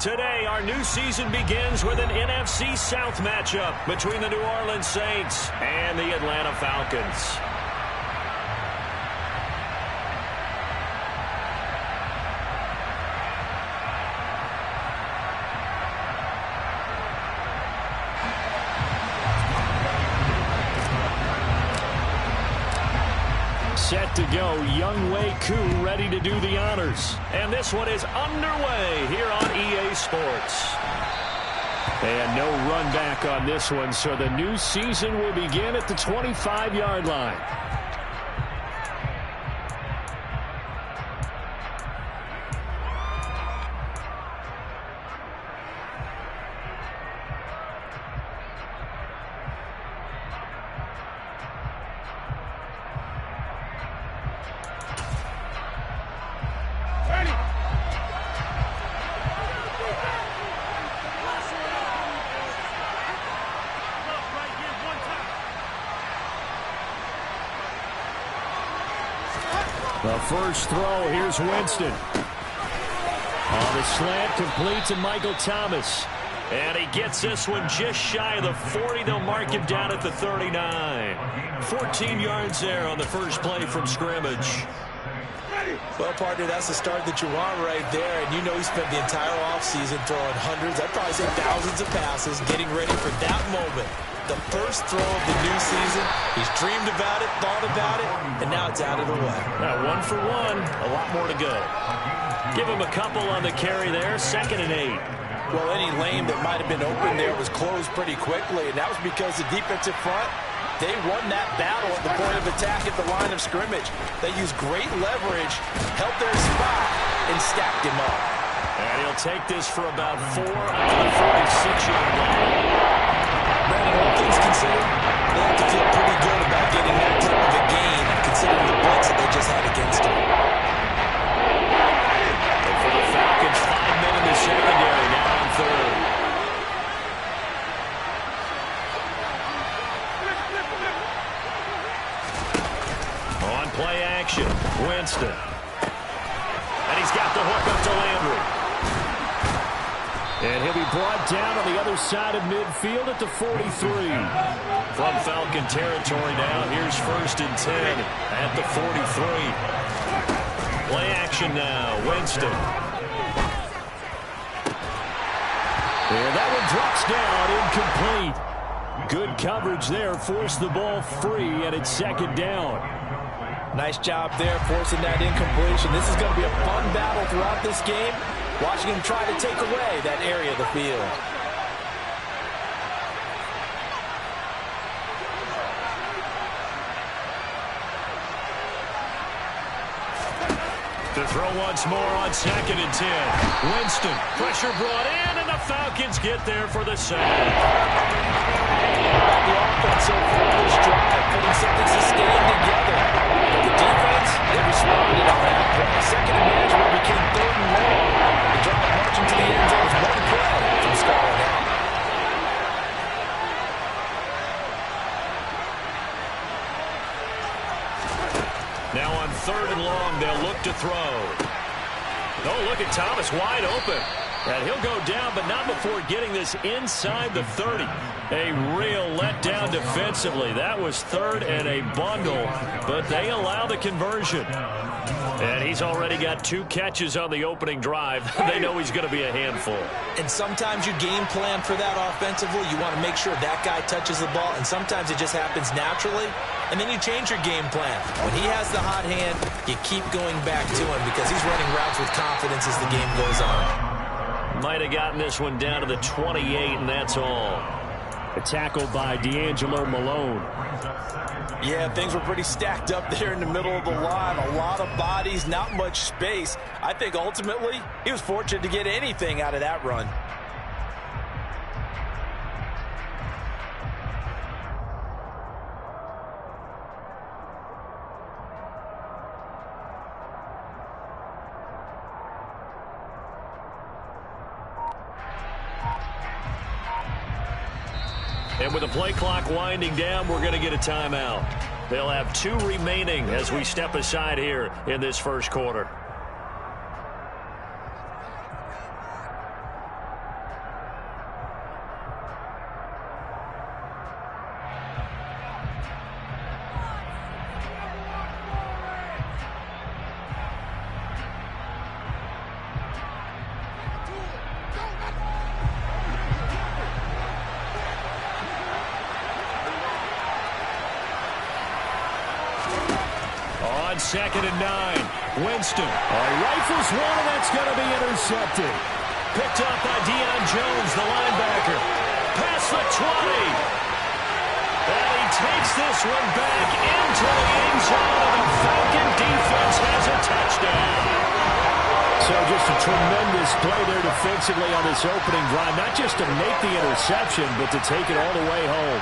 Today, our new season begins with an NFC South matchup between the New Orleans Saints and the Atlanta Falcons. Set to go, Younghoe Koo ready to do the honors. And this one is underway here on EA Sports. And no run back on this one, so the new season will begin at the 25-yard line. The first throw, here's Winston. On the slant, complete to Michael Thomas. And he gets this one just shy of the 40. They'll mark him down at the 39. 14 yards there on the first play from scrimmage. Well, partner, that's the start that you want right there. And you know he spent the entire offseason throwing hundreds, I'd probably say thousands of passes, getting ready for that moment. The first throw of the new season. He's dreamed about it, thought about it, and now it's out of the way. Now 1 for 1, a lot more to go. Give him a couple on the carry there, 2nd and 8. Well, any lane that might have been open there was closed pretty quickly, and that was because the defensive front, they won that battle at the point of attack at the line of scrimmage. They used great leverage, held their spot, and stacked him up. And he'll take this for about 4 on the 46-yard line. Brandon, all things considered, they have to feel pretty good about getting that type of a gain, considering the blitz that they just had against them. And for the Falcons, 5 men in the secondary, now on 3rd. On play action, Winston. And he's got the hook up to Landry. And he'll be brought down on the other side of midfield at the 43. From Falcon territory now, here's 1st and 10 at the 43. Play action now, Winston. And that one drops down, incomplete. Good coverage there, forced the ball free, and it's 2nd down. Nice job there, forcing that incompletion. This is going to be a fun battle throughout this game. Watching him try to take away that area of the field. To throw once more on 2nd and 10. Winston, pressure brought in, and the Falcons get there for the sack. The offense so far this drive, putting something sustained together. But the defense, they responded on that play. 2nd and management became 3rd and long. The drive marching to the end zone is 1 play from Scarlett. Now on 3rd and long, they'll look to throw. Oh, look at Thomas wide open. And he'll go down, but not before getting this inside the 30. A real letdown defensively. That was 3rd and a bundle, but they allow the conversion. And he's already got 2 catches on the opening drive. They know he's going to be a handful. And sometimes you game plan for that offensively. You want to make sure that guy touches the ball, and sometimes it just happens naturally. And then you change your game plan. When he has the hot hand, you keep going back to him because he's running routes with confidence as the game goes on. Might have gotten this one down to the 28, and that's all. A tackle by D'Angelo Malone. Yeah, things were pretty stacked up there in the middle of the line. A lot of bodies, not much space. I think ultimately he was fortunate to get anything out of that run. And with the play clock winding down, we're going to get a timeout. They'll have 2 remaining as we step aside here in this first quarter. on 2nd and 9. Winston. He rifles one, and that's going to be intercepted. Picked up by Deion Jones, the linebacker. Past the 20. And he takes this one back into the end zone, and the Falcon defense has a touchdown. So just a tremendous play there defensively on this opening drive. Not just to make the interception, but to take it all the way home.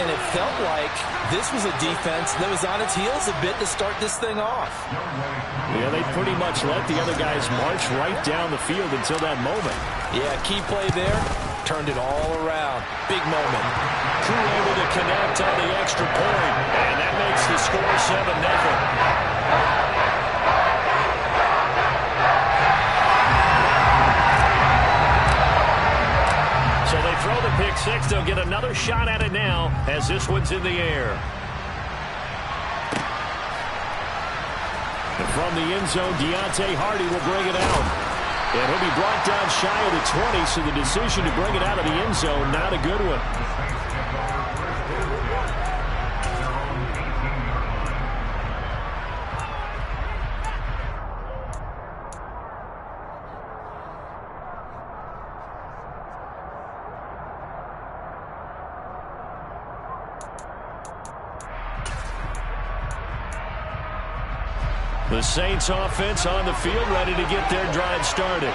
And it felt like this was a defense that was on its heels a bit to start this thing off. Yeah, they pretty much let the other guys march right down the field until that moment. Yeah, key play there. Turned it all around. Big moment. Crew able to connect on the extra point. And that makes the score 7-0. So they throw the pick six. They'll get another shot at it now as this one's in the air. And from the end zone, Deontay Hardy will bring it out. And he'll be brought down shy of the 20, so the decision to bring it out of the end zone, not a good one. The Saints offense on the field, ready to get their drive started.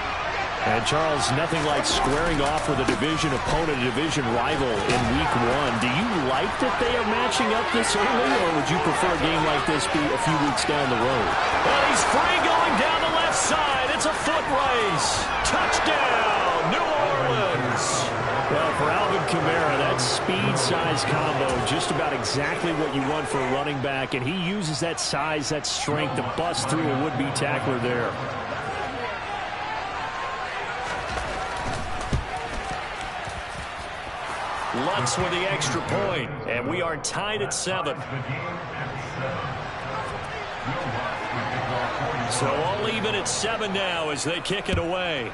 And, Charles, nothing like squaring off with a division opponent, a division rival in Week 1. Do you like that they are matching up this early, or would you prefer a game like this be a few weeks down the road? Well, he's free going down the left side. It's a foot race. Touchdown, New Orleans. Well, for Alvin Kamara, that speed-size combo, just about exactly what you want for a running back, and he uses that size, that strength to bust through a would-be tackler there. Lutz with the extra point, and we are tied at 7. So all even at 7 now as they kick it away.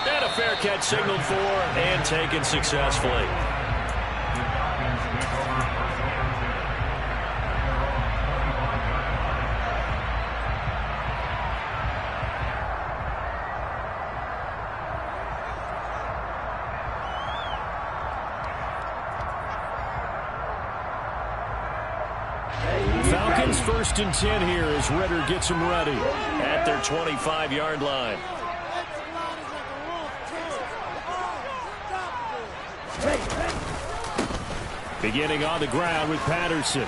And a fair catch signaled for and taken successfully. Falcons 1st and 10 here as Ritter gets them ready at their 25-yard line. Beginning on the ground with Patterson.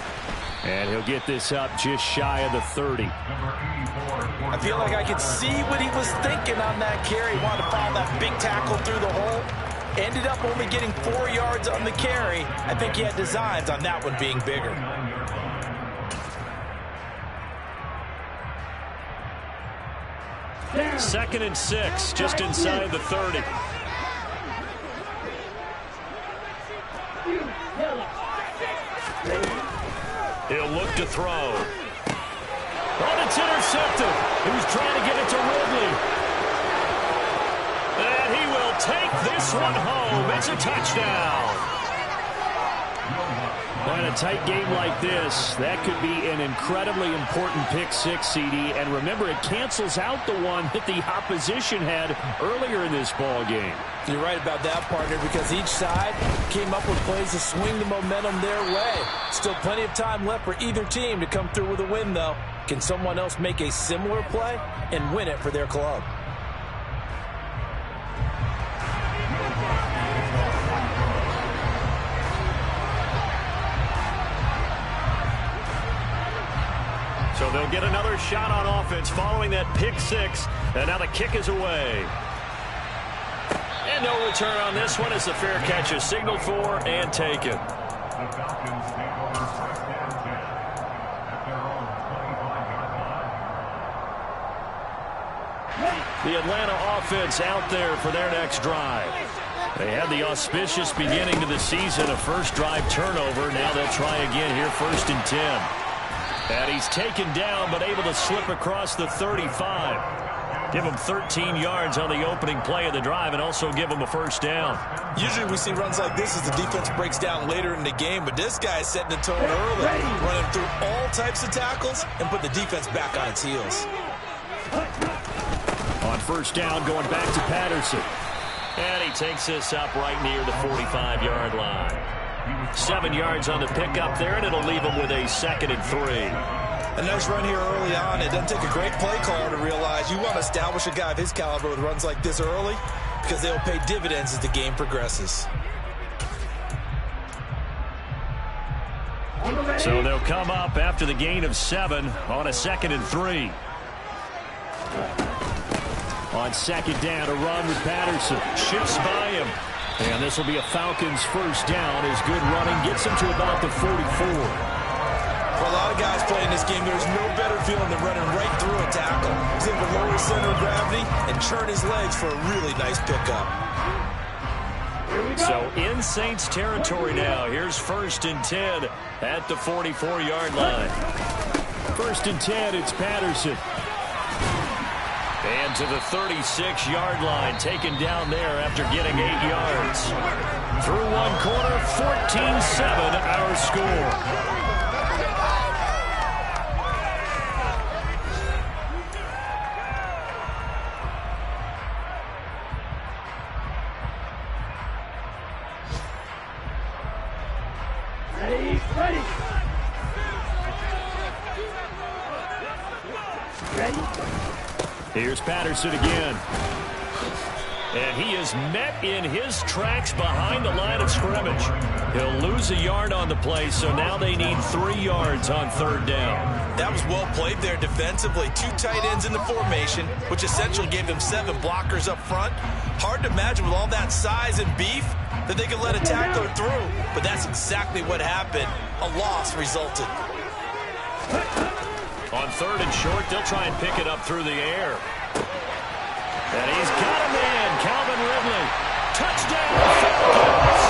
And he'll get this up just shy of the 30. I feel like I could see what he was thinking on that carry. He wanted to follow that big tackle through the hole. Ended up only getting 4 yards on the carry. I think he had designs on that one being bigger. Second and 6, just inside the 30. He'll look to throw. Oh, it's intercepted. He was trying to get it to Ridley. And he will take this one home. It's a touchdown. In a tight game like this, that could be an incredibly important pick six, CD. And remember, it cancels out the one that the opposition had earlier in this ball game. You're right about that, partner, because each side came up with plays to swing the momentum their way. Still plenty of time left for either team to come through with a win, though. Can someone else make a similar play and win it for their club? So they'll get another shot on offense following that pick six. And now the kick is away. And no return on this one as the fair catch is signaled for and taken. The Atlanta offense out there for their next drive. They had the auspicious beginning to the season, a first drive turnover. Now they'll try again here, 1st and 10. And he's taken down, but able to slip across the 35. Give them 13 yards on the opening play of the drive and also give them a first down. Usually we see runs like this as the defense breaks down later in the game, but this guy is setting the tone early, running through all types of tackles and put the defense back on its heels. On first down, going back to Patterson. And he takes this up right near the 45-yard line. 7 yards on the pickup there, and it'll leave him with a 2nd and 3. A nice run here early on. It doesn't take a great play caller to realize you want to establish a guy of his caliber with runs like this early because they'll pay dividends as the game progresses. So they'll come up after the gain of 7 on a 2nd and 3. On 2nd down, a run with Patterson. Shifts by him. And this will be a Falcons first down as good running gets him to about the 44. For a lot of guys playing this game, there's no better feeling than running right through a tackle. He's able to lower his center of gravity and churn his legs for a really nice pickup. So in Saints territory now. Here's 1st and 10 at the 44-yard line. 1st and 10, it's Patterson. And to the 36-yard line, taken down there after getting 8 yards. Through one quarter, 14-7 our score. Here's Patterson again. And he is met in his tracks behind the line of scrimmage. He'll lose a yard on the play, so now they need 3 yards on 3rd down. That was well played there defensively. 2 tight ends in the formation, which essentially gave them 7 blockers up front. Hard to imagine with all that size and beef that they could let a tackler through, but that's exactly what happened. A loss resulted. On 3rd and short, they'll try and pick it up through the air. And he's got him in. Calvin Ridley. Touchdown, Falcons.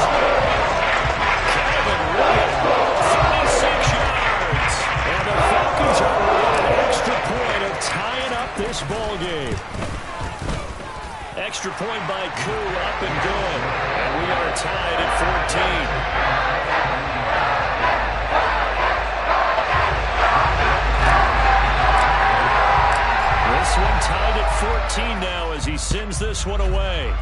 Calvin Ridley, 36 yards. And the Falcons are within an extra point of tying up this ball game. Extra point by Koo, up and good. And we are tied at 14. This one tied at 14 now as he sends this one away.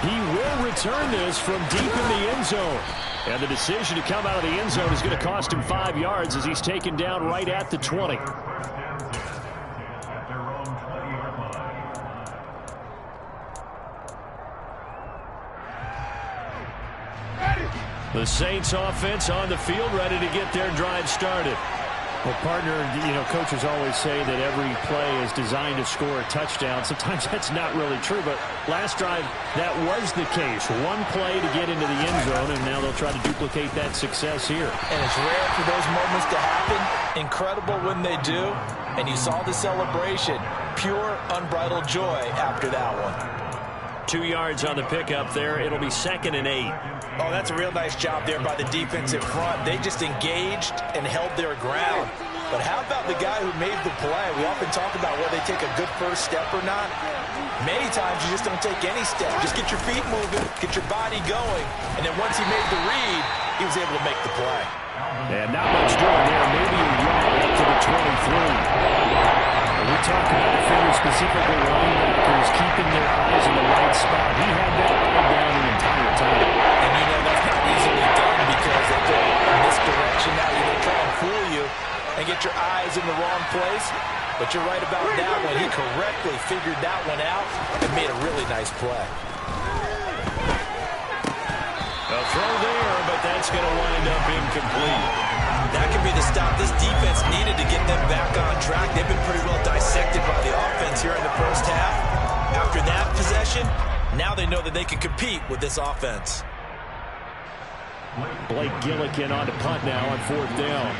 He will return this from deep in the end zone. And the decision to come out of the end zone is going to cost him 5 yards as he's taken down right at the 20. The Saints offense on the field, ready to get their drive started. Well, partner, coaches always say that every play is designed to score a touchdown. Sometimes that's not really true, but last drive, that was the case. One play to get into the end zone, and now they'll try to duplicate that success here. And it's rare for those moments to happen. Incredible when they do. And you saw the celebration. Pure, unbridled joy after that one. 2 yards on the pickup there. It'll be 2nd and 8. Oh, that's a real nice job there by the defensive front. They just engaged and held their ground. But how about the guy who made the play? We often talk about whether they take a good first step or not. Many times you just don't take any step. Just get your feet moving, get your body going, and then once he made the read, he was able to make the play. And not much doing there. Maybe a yard up to the 23. We talk about the figure specifically linebackers keeping their eyes in the right spot. He had that eye down the entire time. And that's not easily done because they go in this direction now. They try and fool you and get your eyes in the wrong place. But you're right about that one. He correctly figured that one out and made a really nice play. A throw there, but that's going to wind up incomplete. That could be the stop this defense needed to get them back on track. They've been pretty well dissected by the offense here in the first half. After that possession, now they know that they can compete with this offense. Blake Gillikin on to punt now on 4th down.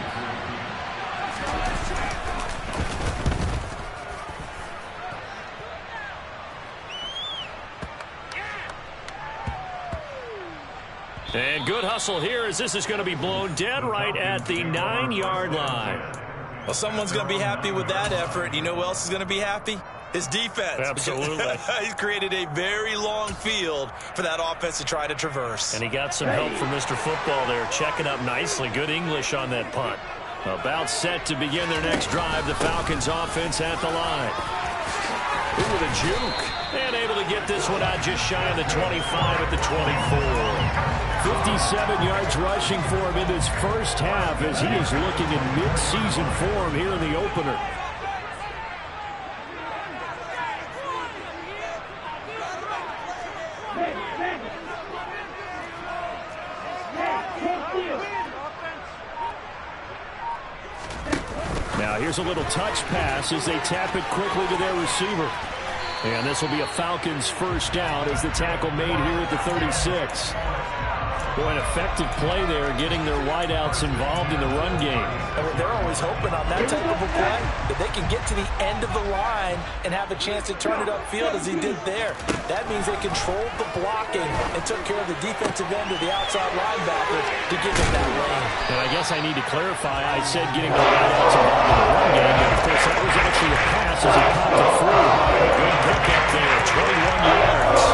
And good hustle here as this is going to be blown dead right at the 9-yard line. Well, someone's going to be happy with that effort. You know who else is going to be happy? His defense. Absolutely. He's created a very long field for that offense to try to traverse. And he got some help from Mr. Football there, checking up nicely. Good English on that punt. About set to begin their next drive. The Falcons offense at the line. Ooh, with a juke. And able to get this one out just shy of the 25 at the 24. 57 yards rushing for him in this first half as he is looking in mid-season form here in the opener. Now here's a little touch pass as they tap it quickly to their receiver. And this will be a Falcons first down as the tackle made here at the 36. Boy, an effective play there, getting their wideouts involved in the run game. And they're always hoping on that type of a play that they can get to the end of the line and have a chance to turn it upfield as he did there. That means they controlled the blocking and took care of the defensive end of the outside linebacker to give them that lane. And I guess I need to clarify, I said getting the wideouts involved in the run game, but of course that was actually a pass as he popped it through. Good pickup there, 21 yards.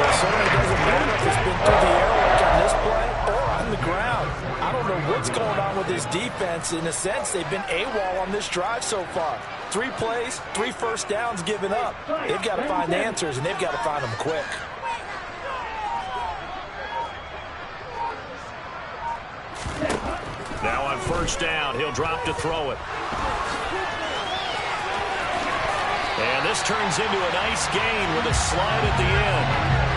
It certainly doesn't matter if it's been through the air like on this play or on the ground. I don't know what's going on with this defense. In a sense, they've been AWOL on this drive so far. 3 plays, 3 first downs given up. They've got to find answers, and they've got to find them quick. Now on first down, he'll drop to throw it. And this turns into a nice gain with a slide at the end.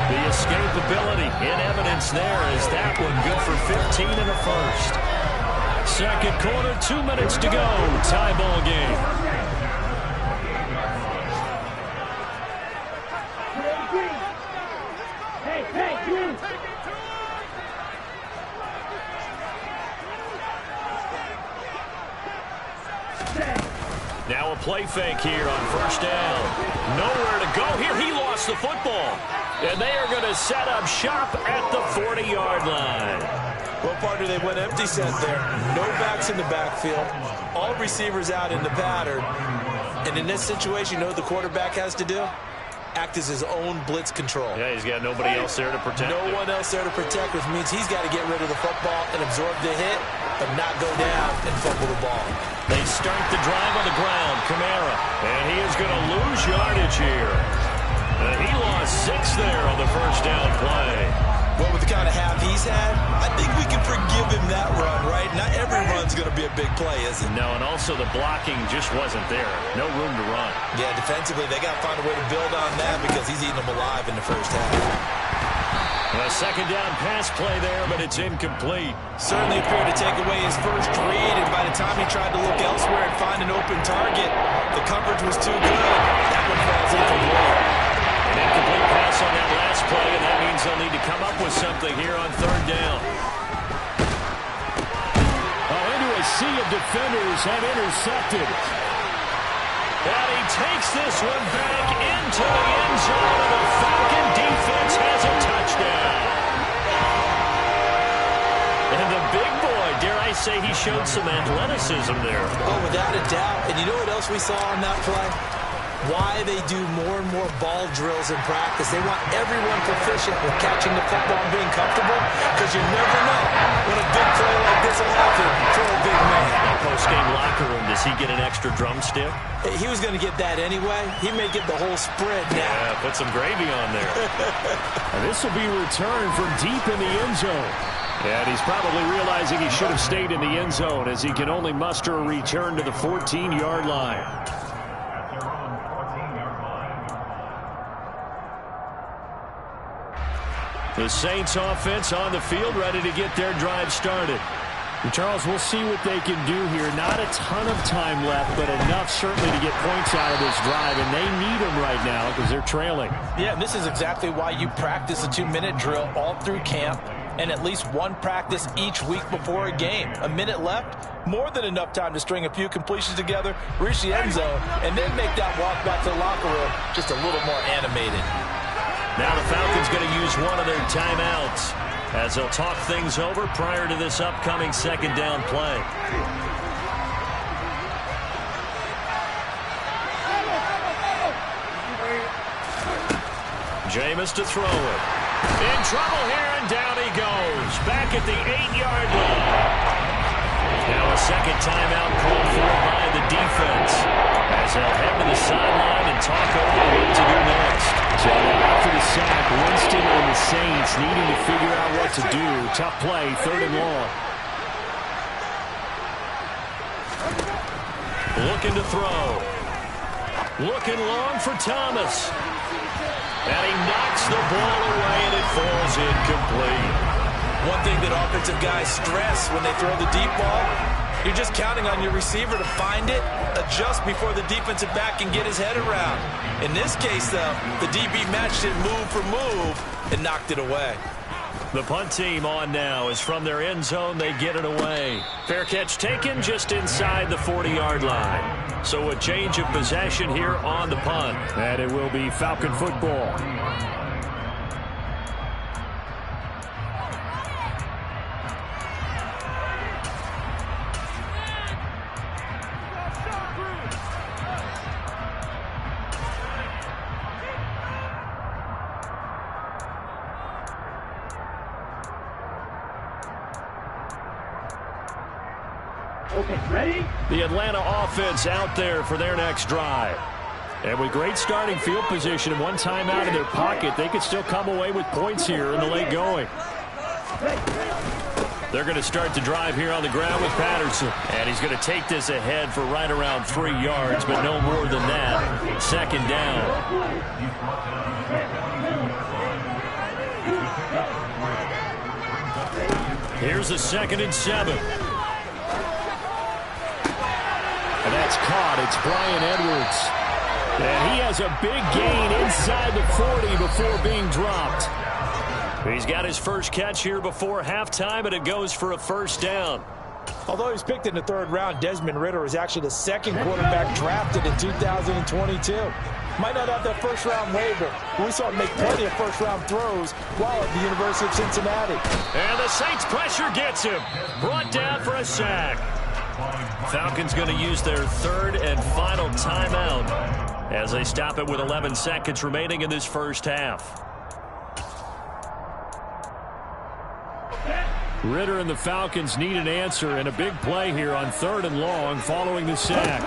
The escapability in evidence there as that one good for 15 and a first. Second quarter, 2 minutes to go. Tie ball game. Now a play fake here on first down. Nowhere to go here. He lost the football. And they are going to set up shop at the 40-yard line. Well, partner, they went empty set there. No backs in the backfield. All receivers out in the pattern. And in this situation, you know what the quarterback has to do? Act as his own blitz control. Yeah, he's got nobody else there to protect him. No one else there to protect, which means he's got to get rid of the football and absorb the hit, but not go down and fumble the ball. They start the drive on the ground. Kamara. And he is going to lose yardage here. He lost 6 there on the first down play. Well, with the kind of half he's had, I think we can forgive him that run, right? Not every run's going to be a big play, is it? No, and also the blocking just wasn't there. No room to run. Yeah, defensively, they got to find a way to build on that because he's eating them alive in the first half. A second down pass play there, but it's incomplete. Certainly appeared to take away his first read, and by the time he tried to look elsewhere and find an open target, the coverage was too good. That one falls incomplete. An incomplete pass on that last play, and that means they'll need to come up with something here on third down. Into a sea of defenders have intercepted. And he takes this one back into the end zone, and the Falcon defense has a touchdown. And the big boy, dare I say, he showed some athleticism there. Oh, without a doubt. And you know what else we saw on that play? Why they do more and more ball drills in practice. They want everyone proficient with catching the football and being comfortable, because you never know when a big play like this will happen for a big man. That post-game locker room, does he get an extra drumstick? He was going to get that anyway. He may get the whole spread now. Yeah, put some gravy on there. This will be returned from deep in the end zone. And he's probably realizing he should have stayed in the end zone as he can only muster a return to the 14-yard line. The Saints offense on the field, ready to get their drive started. And Charles, we'll see what they can do here. Not a ton of time left, but enough certainly to get points out of this drive, and they need them right now because they're trailing. Yeah, and this is exactly why you practice a 2-minute drill all through camp and at least one practice each week before a game. A minute left, more than enough time to string a few completions together, reach the end zone, and then make that walk back to the locker room just a little more animated. Now the Falcons going to use one of their timeouts as they'll talk things over prior to this upcoming second down play. Jameis to throw it. In trouble here, and down he goes. Back at the 8-yard line. Now a second timeout called for by the defense, as they'll head to the sideline and talk over what to do next. So after the sack, Winston and the Saints needing to figure out what to do. Tough play, 3rd and long. Looking to throw. Looking long for Thomas. And he knocks the ball away, and it falls incomplete. One thing that offensive guys stress when they throw the deep ball, you're just counting on your receiver to find it, adjust before the defensive back can get his head around. In this case, though, the DB matched it move for move and knocked it away. The punt team on now is from their end zone. They get it away. Fair catch taken just inside the 40-yard line. So a change of possession here on the punt. And it will be Falcon football. Okay, ready? The Atlanta offense out there for their next drive. And with great starting field position and one timeout in their pocket, they could still come away with points here in the late going. They're going to start the drive here on the ground with Patterson. And he's going to take this ahead for right around 3 yards, but no more than that. Second down. Here's a 2nd and 7. And that's caught. It's Bryan Edwards. And he has a big gain inside the 40 before being dropped. He's got his first catch here before halftime, and it goes for a 1st down. Although he's picked in the 3rd round, Desmond Ridder is actually the 2nd quarterback drafted in 2022. Might not have that 1st-round label, but we saw him make plenty of 1st-round throws while at the University of Cincinnati. And the Saints pressure gets him. Brought down for a sack. Falcons going to use their 3rd and final timeout as they stop it with 11 seconds remaining in this first half. Ridder and the Falcons need an answer, and a big play here on 3rd and long following the sack.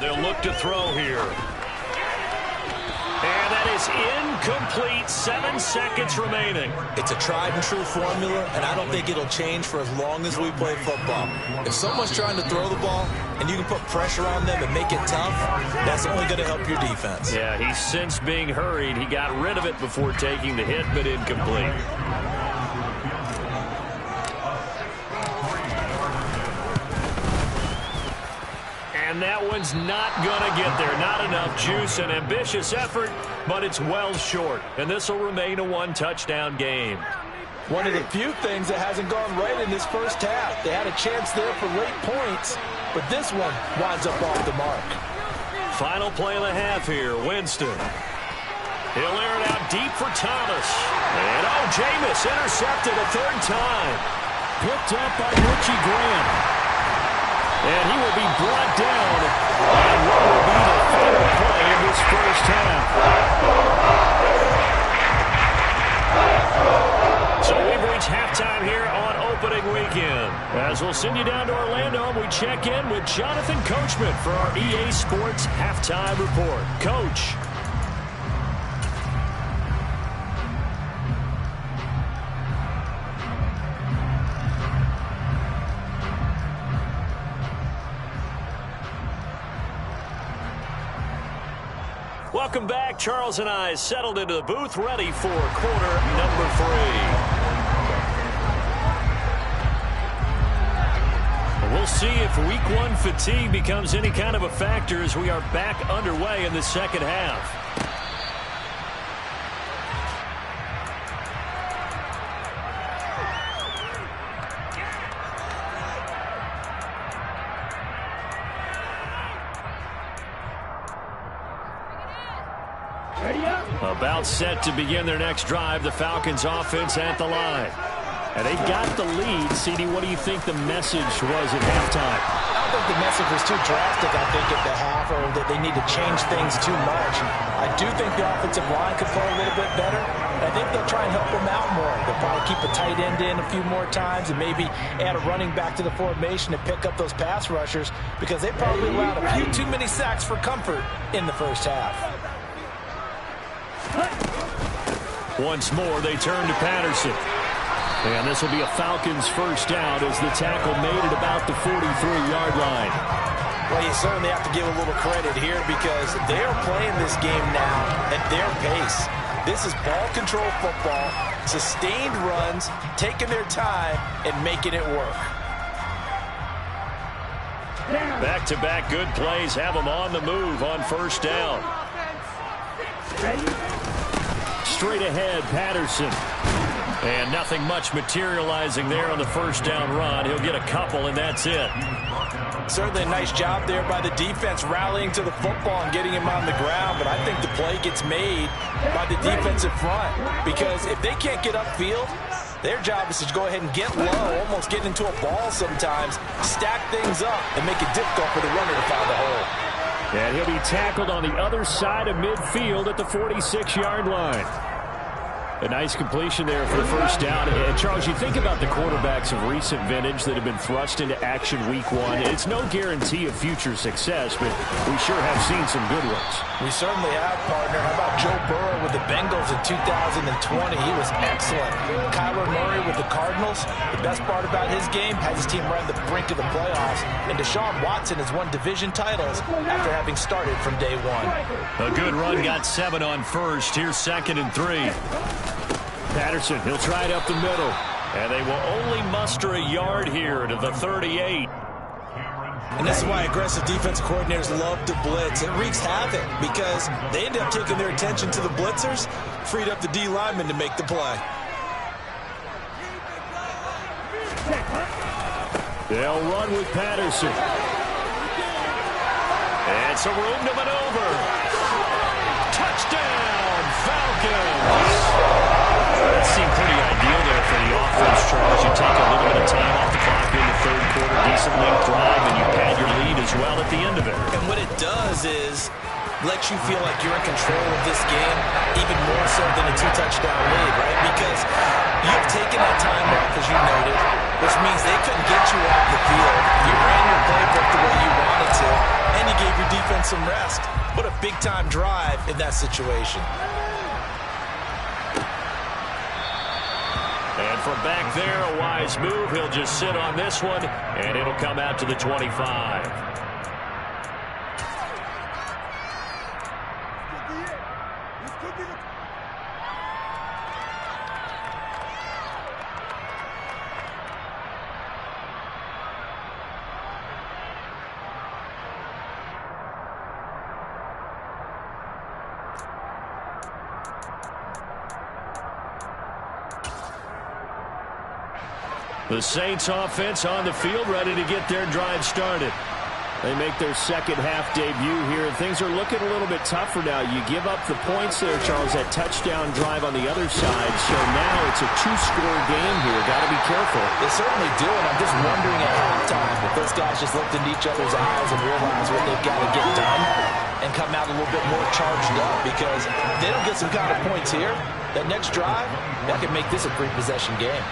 They'll look to throw here. And that is incomplete. 7 seconds remaining. It's a tried-and-true formula, and I don't think it'll change for as long as we play football. If someone's trying to throw the ball and you can put pressure on them and make it tough, that's only going to help your defense. Yeah, he's since being hurried. He got rid of it before taking the hit, but incomplete. And that one's not going to get there. Not enough juice. An ambitious effort, but it's well short. And this will remain a 1-touchdown game. One of the few things that hasn't gone right in this first half. They had a chance there for late points, but this one winds up off the mark. Final play of the half here. Winston. He'll air it out deep for Thomas. And Jameis intercepted a 3rd time. Picked up by Richie Graham. And he will be brought down on what will be the final play of this first half. So we've reached halftime here on opening weekend. As we'll send you down to Orlando, and we check in with Jonathan Coachman for our EA Sports Halftime Report. Coach. Welcome back. Charles and I settled into the booth, ready for quarter number 3. We'll see if week 1 fatigue becomes any kind of a factor as we are back underway in the second half. About set to begin their next drive, the Falcons offense at the line. And they got the lead. CD, what do you think the message was at halftime? I don't think the message was too drastic, I think, at the half, or that they need to change things too much. I do think the offensive line could play a little bit better. I think they'll try and help them out more. They'll probably keep a tight end in a few more times and maybe add a running back to the formation to pick up those pass rushers, because they probably allowed a few too many sacks for comfort in the first half. Once more, they turn to Patterson. And this will be a Falcons first down as the tackle made it about the 43-yard line. Well, you certainly have to give a little credit here, because they are playing this game now at their pace. This is ball control football, sustained runs, taking their time, and making it work. Back-to-back good plays have them on the move on first down. Straight ahead, Patterson. And nothing much materializing there on the first down run. He'll get a couple, and that's it. Certainly a nice job there by the defense, rallying to the football and getting him on the ground. But I think the play gets made by the defensive front, because if they can't get upfield, their job is to go ahead and get low, almost get into a ball sometimes, stack things up, and make it difficult for the runner to find the hole. And he'll be tackled on the other side of midfield at the 46-yard line. A nice completion there for the first down. And Charles, you think about the quarterbacks of recent vintage that have been thrust into action week one. It's no guarantee of future success, but we sure have seen some good ones. We certainly have, partner. How about Joe Burrow with the Bengals in 2020? He was excellent. Kyler Murray with the Cardinals. The best part about his game, has his team right on the brink of the playoffs. And Deshaun Watson has won division titles after having started from day one. A good run, got 7 on first. Here's 2nd and 3. Patterson, he'll try it up the middle. And they will only muster a yard here to the 38. And this is why aggressive defensive coordinators love to blitz. It wreaks havoc, because they end up taking their attention to the blitzers, freed up the D lineman to make the play. They'll run with Patterson. And some room to maneuver. Touchdown, Falcons! That seemed pretty ideal there for the offense, Charles. You take a little bit of time off the clock in the third quarter, decent length drive, and you pad your lead as well at the end of it. And what it does is let you feel like you're in control of this game, even more so than a 2-touchdown lead, right? Because you've taken that time off, as you noted, which means they couldn't get you off the field. You ran your playbook the way you wanted to, and you gave your defense some rest. What a big-time drive in that situation. And from back there, a wise move. He'll just sit on this one, and it'll come out to the 25. The Saints offense on the field, ready to get their drive started. They make their second half debut here, and things are looking a little bit tougher now. You give up the points there, Charles, that touchdown drive on the other side. So now it's a 2-score game here. Got to be careful. They certainly do, and I'm just wondering at halftime if those guys just looked into each other's eyes and realized what they've got to get done and come out a little bit more charged up, because if they don't get some kind of points here, that next drive, that could make this a 3-possession game.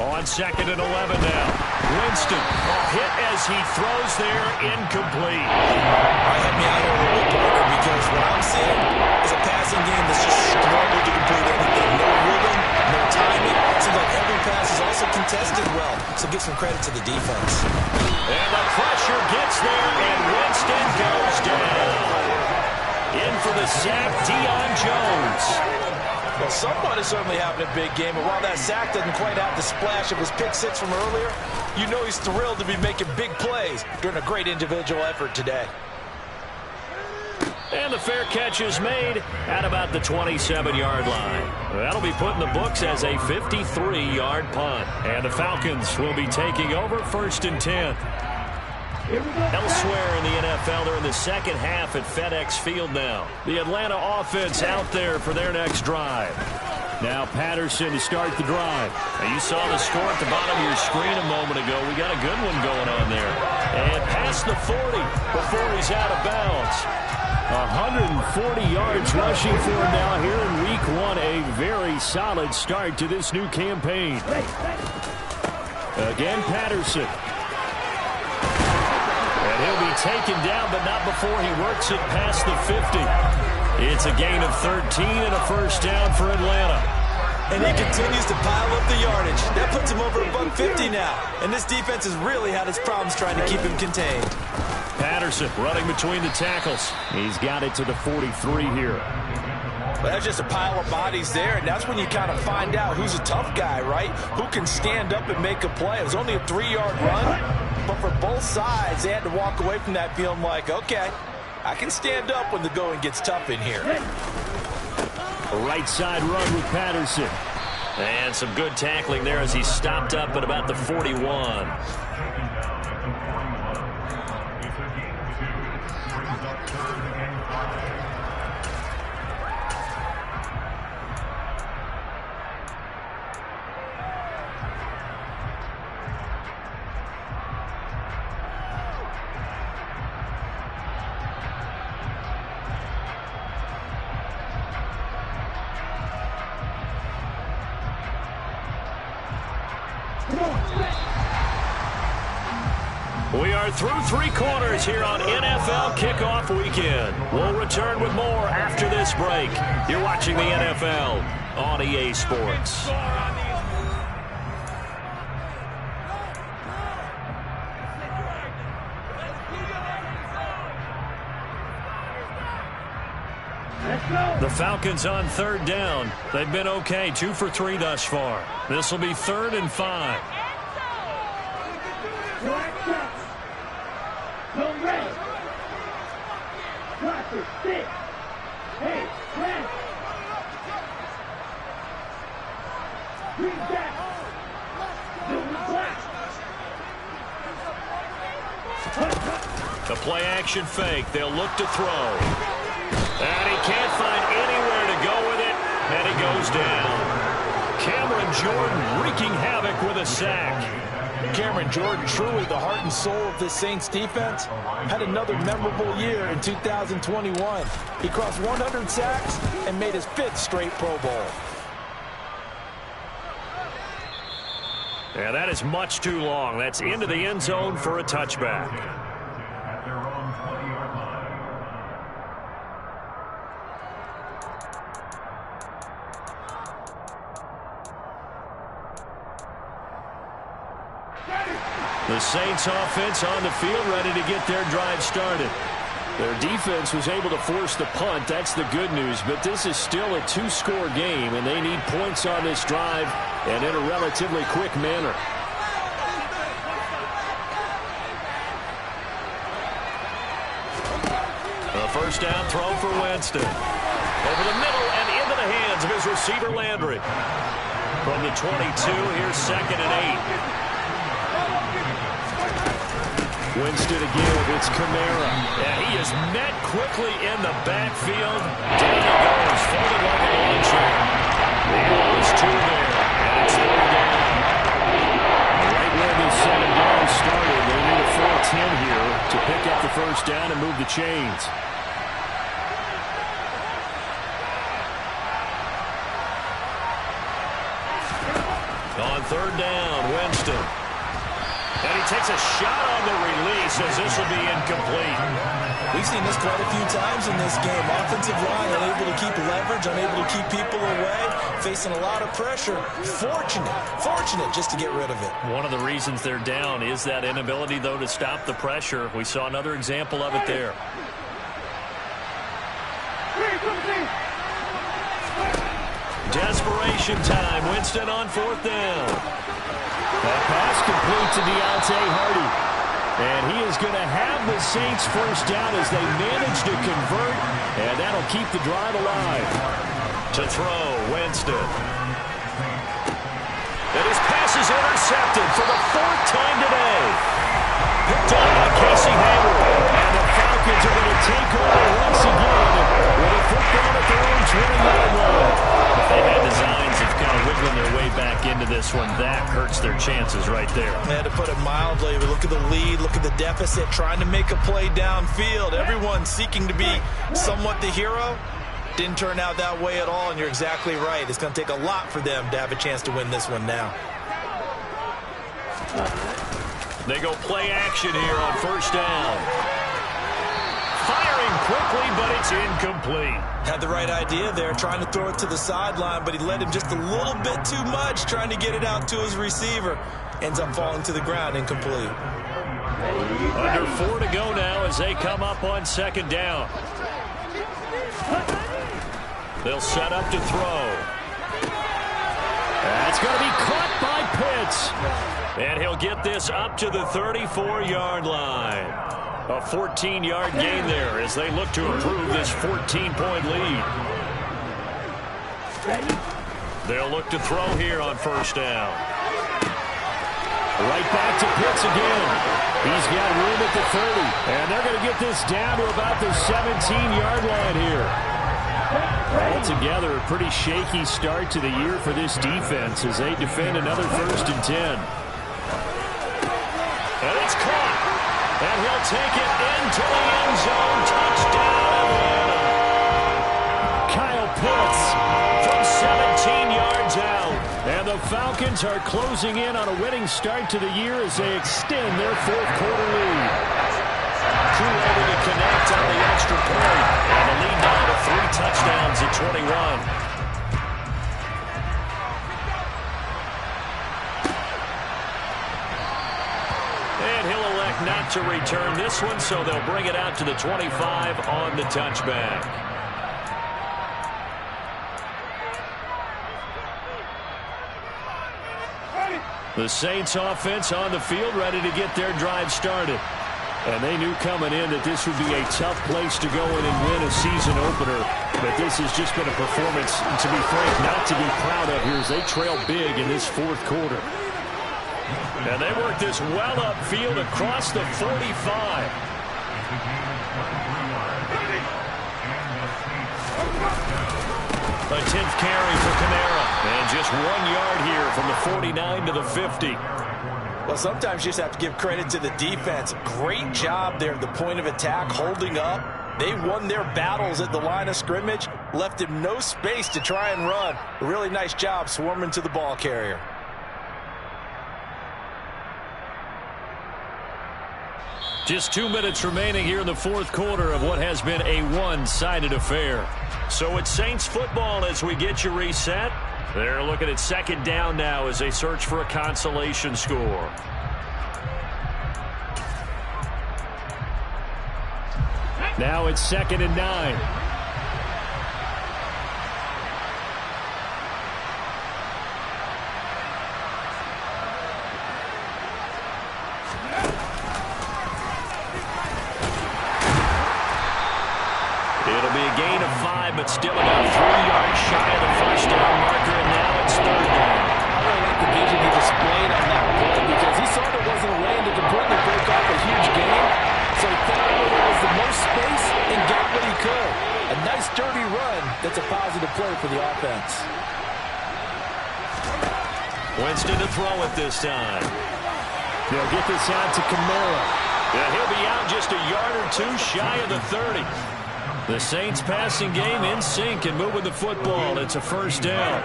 On 2nd and 11 now. Winston hit as he throws there, incomplete. I had me out here a little bit, partner, because what I'm seeing is a passing game that's just struggled to complete everything. No rhythm, no timing. Seems like every pass is also contested well, so give some credit to the defense. And the pressure gets there, and Winston goes down. In for the sack, Deion Jones. Well, someone is certainly having a big game, and while that sack doesn't quite have the splash of his pick six from earlier, you know he's thrilled to be making big plays during a great individual effort today. And the fair catch is made at about the 27-yard line. That'll be put in the books as a 53-yard punt. And the Falcons will be taking over 1st and 10. Elsewhere in the NFL, they're in the second half at FedEx Field now. The Atlanta offense out there for their next drive. Now Patterson to start the drive. Now you saw the score at the bottom of your screen a moment ago. We got a good one going on there. And past the 40 before he's out of bounds. 140 yards rushing for him now here in week 1. A very solid start to this new campaign. Again, Patterson. And he'll be taken down, but not before he works it past the 50. It's a gain of 13 and a first down for Atlanta. And he continues to pile up the yardage. That puts him over $150 now. And this defense has really had its problems trying to keep him contained. Patterson running between the tackles. He's got it to the 43 here. Well, that's just a pile of bodies there, and that's when you kind of find out who's a tough guy, right? Who can stand up and make a play. It was only a 3-yard run, but for both sides, they had to walk away from that feeling like, okay, I can stand up when the going gets tough in here. A right side run with Patterson. And some good tackling there as he stopped up at about the 41. We are through 3 quarters here on NFL Kickoff Weekend. We'll return with more after this break. You're watching the NFL on EA Sports. The Falcons on 3rd down. They've been okay, 2 for 3 thus far. This will be 3rd and 5. The play action fake. They'll look to throw. And he can't find anywhere to go with it. And he goes down. Cameron Jordan wreaking havoc with a sack. Cameron Jordan, truly the heart and soul of this Saints defense, had another memorable year in 2021. He crossed 100 sacks and made his 5th straight Pro Bowl. Yeah, that is much too long. That's into the end zone for a touchback. The Saints offense on the field ready to get their drive started. Their defense was able to force the punt. That's the good news. But this is still a 2-score game, and they need points on this drive and in a relatively quick manner. A first down throw for Winston. Over the middle and into the hands of his receiver Landry. From the 22, here's 2nd and 8. Winston to give. It's Kamara. Yeah, he is met quickly in the backfield. Down he goes, folded like a lawn chair. And it was 2 there, and it's 3rd down. Right where this 7th down started, they need a 4-10 here to pick up the first down and move the chains. On 3rd down, Winston. And he takes a shot on the release as this will be incomplete. We've seen this quite a few times in this game. Offensive line unable to keep leverage, unable to keep people away, facing a lot of pressure. Fortunate just to get rid of it. One of the reasons they're down is that inability, though, to stop the pressure. We saw another example of it there. Desperation time. Winston on 4th down. That pass complete to Deontay Hardy. And he is going to have the Saints first down as they manage to convert. And that'll keep the drive alive. To throw, Winston. And his pass is intercepted for the 4th time today. picked up by Casey Hayward. And the Falcons are going to take over once again with a football at their own 20-yard line. If they had designs of kind of wiggling their way back into this one, that hurts their chances right there. Yeah, to put it mildly, look at the lead, look at the deficit, trying to make a play downfield. Everyone seeking to be somewhat the hero. Didn't turn out that way at all, and you're exactly right. It's going to take a lot for them to have a chance to win this one now. They go play action here on first down. Firing quickly, but it's incomplete. Had the right idea there, trying to throw it to the sideline, but he led him just a little bit too much, trying to get it out to his receiver. Ends up falling to the ground, incomplete. Under 4 to go now as they come up on second down. They'll set up to throw. That's going to be caught by Pitts. And he'll get this up to the 34-yard line. A 14-yard gain there as they look to improve this 14-point lead. They'll look to throw here on first down. Right back to Pitts again. He's got room at the 30. And they're going to get this down to about the 17-yard line here. Altogether, a pretty shaky start to the year for this defense as they defend another 1st and 10. And it's caught. And he'll take it into the end zone. Touchdown, Atlanta. Kyle Pitts from 17 yards out. And the Falcons are closing in on a winning start to the year as they extend their 4th quarter lead. Crew able to connect on the extra point. And the lead now to 3 touchdowns at 21. And he'll elect not to return this one, so they'll bring it out to the 25 on the touchback. The Saints offense on the field, ready to get their drive started. And they knew coming in that this would be a tough place to go in and win a season opener. But this has just been a performance, to be frank, not to be proud of here as they trail big in this 4th quarter. And they work this well upfield across the 45. A 10th carry for Kamara. And just 1 yard here from the 49 to the 50. Well, sometimes you just have to give credit to the defense. Great job there at the point of attack, holding up. They won their battles at the line of scrimmage, left him no space to try and run. A really nice job swarming to the ball carrier. Just 2 minutes remaining here in the 4th quarter of what has been a one-sided affair. So it's Saints football as we get you reset. They're looking at second down now as they search for a consolation score. Now it's 2nd and 9. It'll be a gain of 5, but still about 3 yards shy of the first down marker, and now it's 3rd down. I really like the vision he displayed on that play because he saw there wasn't a lane to completely break off a huge gain, so he found where there was the most space and got what he could. A nice, dirty run that's a positive play for the offense. Winston to throw it this time. They'll get this out to Kamara. And he'll be out just a yard or 2 shy of the 30. The Saints passing game in sync and moving the football. It's a 1st down.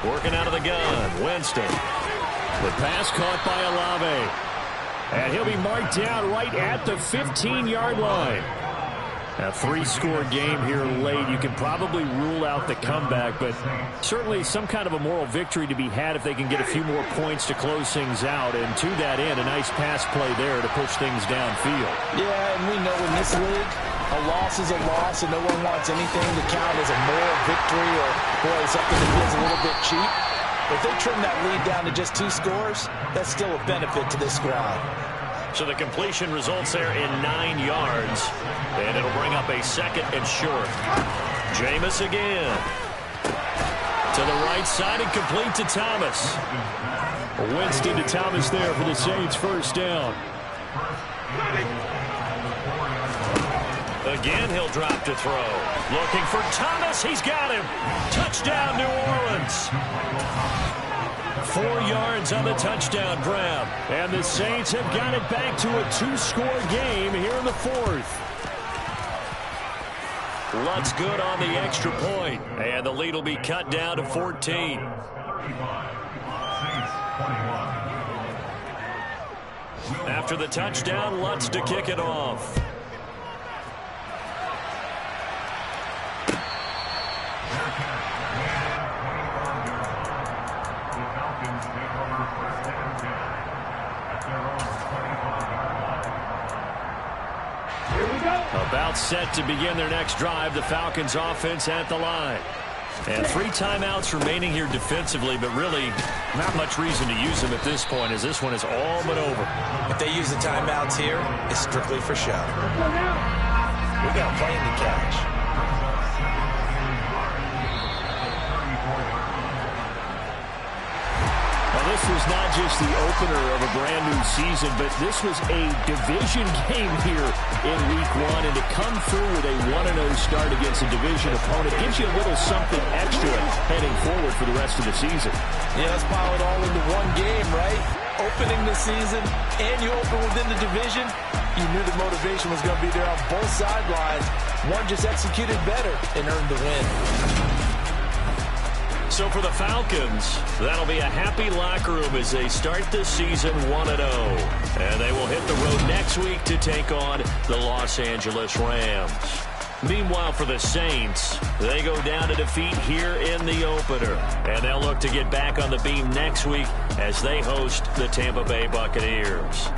Working out of the gun, Winston. The pass caught by Olave. And he'll be marked down right at the 15-yard line. A 3-score game here late. You can probably rule out the comeback, but certainly some kind of a moral victory to be had if they can get a few more points to close things out. And to that end, a nice pass play there to push things downfield. Yeah, and we know in this league, a loss is a loss, and no one wants anything to count as a moral victory or, boy, something that feels a little bit cheap. If they trim that lead down to just 2 scores, that's still a benefit to this squad. So the completion results there in 9 yards. And it'll bring up a 2nd and short. Jameis again. To the right side and complete to Thomas. Winston to Thomas there for the Saints' first down. Again, he'll drop to throw. Looking for Thomas. He's got him. Touchdown, New Orleans. 4 yards on the touchdown grab. And the Saints have got it back to a 2-score game here in the fourth. Lutz good on the extra point. And the lead will be cut down to 14. After the touchdown, Lutz to kick it off. About set to begin their next drive. The Falcons offense at the line. And 3 timeouts remaining here defensively, but really not much reason to use them at this point as this one is all but over. If they use the timeouts here, it's strictly for show. We got a plane to catch. This was not just the opener of a brand new season, but this was a division game here in week 1. And to come through with a 1-0 start against a division opponent gives you a little something extra heading forward for the rest of the season. Yeah, let's pile it all into one game, right? Opening the season, and you open within the division. You knew the motivation was going to be there on both sidelines. One just executed better and earned the win. So for the Falcons, that'll be a happy locker room as they start this season 1-0. And they will hit the road next week to take on the Los Angeles Rams. Meanwhile, for the Saints, they go down to defeat here in the opener. And they'll look to get back on the beam next week as they host the Tampa Bay Buccaneers.